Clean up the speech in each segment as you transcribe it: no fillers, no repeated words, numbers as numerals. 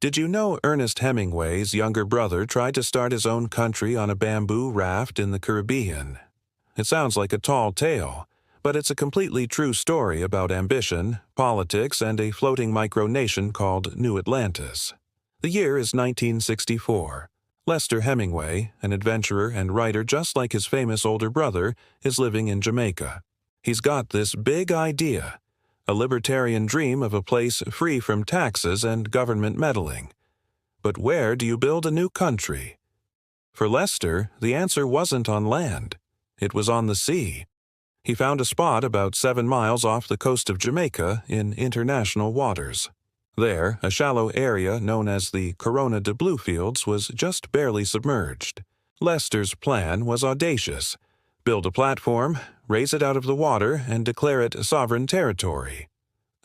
Did you know Ernest Hemingway's younger brother tried to start his own country on a bamboo raft in the Caribbean? It sounds like a tall tale, but it's a completely true story about ambition, politics, and a floating micronation called New Atlantis. The year is 1964. Lester Hemingway, an adventurer and writer just like his famous older brother, is living in Jamaica. He's got this big idea, a libertarian dream of a place free from taxes and government meddling. But where do you build a new country? For Lester, the answer wasn't on land. It was on the sea. He found a spot about 7 miles off the coast of Jamaica in international waters. There, a shallow area known as the Corona de Bluefields was just barely submerged. Lester's plan was audacious: build a platform, raise it out of the water, and declare it sovereign territory.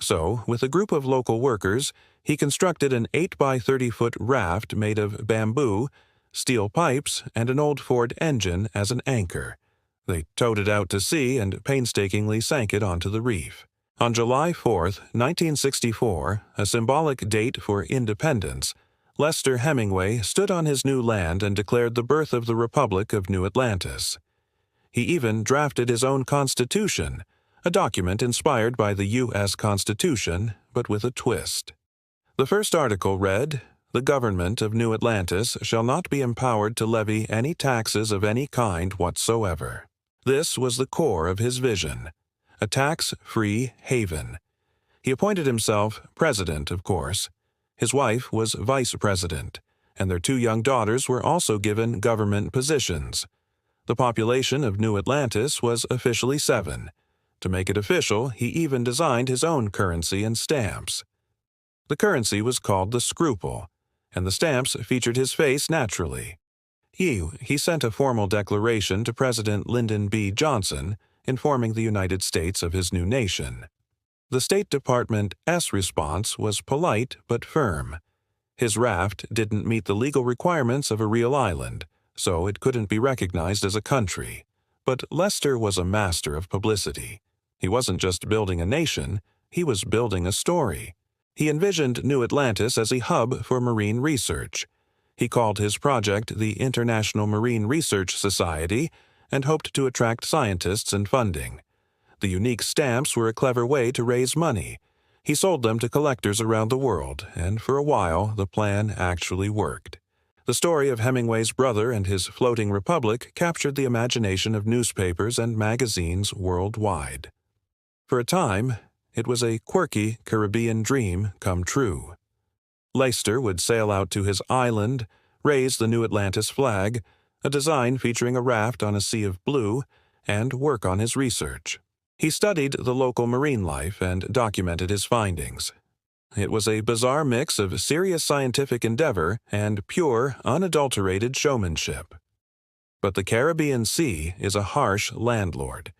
So, with a group of local workers, he constructed an 8 by 30-foot raft made of bamboo, steel pipes, and an old Ford engine as an anchor. They towed it out to sea and painstakingly sank it onto the reef. On July 4, 1964, a symbolic date for independence, Lester Hemingway stood on his new land and declared the birth of the Republic of New Atlantis. He even drafted his own constitution, a document inspired by the U.S. Constitution, but with a twist. The first article read, "The government of New Atlantis shall not be empowered to levy any taxes of any kind whatsoever." This was the core of his vision, a tax-free haven. He appointed himself president, of course. His wife was vice president, and their 2 young daughters were also given government positions. The population of New Atlantis was officially 7. To make it official, he even designed his own currency and stamps. The currency was called the scruple, and the stamps featured his face naturally. He sent a formal declaration to President Lyndon B. Johnson, informing the United States of his new nation. The State Department's response was polite but firm. His raft didn't meet the legal requirements of a real island, so it couldn't be recognized as a country. But Lester was a master of publicity. He wasn't just building a nation, he was building a story. He envisioned New Atlantis as a hub for marine research. He called his project the International Marine Research Society and hoped to attract scientists and funding. The unique stamps were a clever way to raise money. He sold them to collectors around the world, and for a while the plan actually worked. The story of Hemingway's brother and his floating republic captured the imagination of newspapers and magazines worldwide. For a time, it was a quirky Caribbean dream come true. Lester would sail out to his island, raise the New Atlantis flag, a design featuring a raft on a sea of blue, and work on his research. He studied the local marine life and documented his findings. It was a bizarre mix of serious scientific endeavor and pure, unadulterated showmanship. But the Caribbean Sea is a harsh landlord.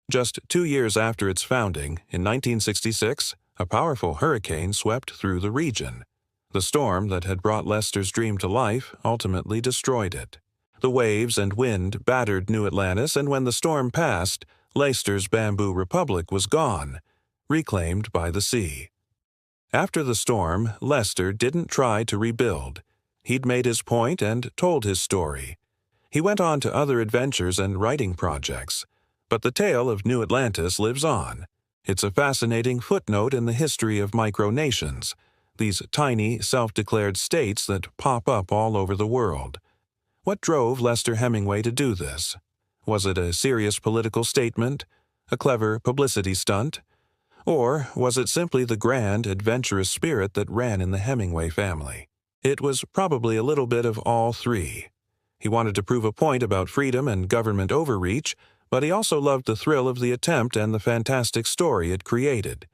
Just 2 years after its founding, in 1966, a powerful hurricane swept through the region. The storm that had brought Lester's dream to life ultimately destroyed it. The waves and wind battered New Atlantis, and when the storm passed, Lester's bamboo republic was gone, reclaimed by the sea. After the storm, Lester didn't try to rebuild. He'd made his point and told his story. He went on to other adventures and writing projects, but the tale of New Atlantis lives on. It's a fascinating footnote in the history of micronations, these tiny, self-declared states that pop up all over the world. What drove Lester Hemingway to do this? Was it a serious political statement, a clever publicity stunt? Or was it simply the grand, adventurous spirit that ran in the Hemingway family? It was probably a little bit of all three. He wanted to prove a point about freedom and government overreach, but he also loved the thrill of the attempt and the fantastic story it created.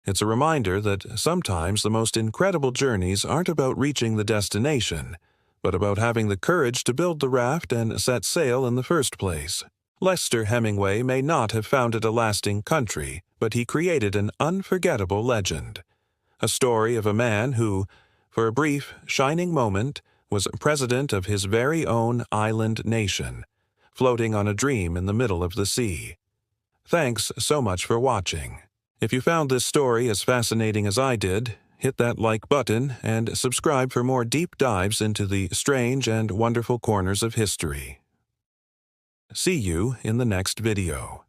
It's a reminder that sometimes the most incredible journeys aren't about reaching the destination, but about having the courage to build the raft and set sail in the first place. Lester Hemingway may not have founded a lasting country, but he created an unforgettable legend. A story of a man who, for a brief, shining moment, was president of his very own island nation, floating on a dream in the middle of the sea. Thanks so much for watching. If you found this story as fascinating as I did, hit that like button and subscribe for more deep dives into the strange and wonderful corners of history. See you in the next video.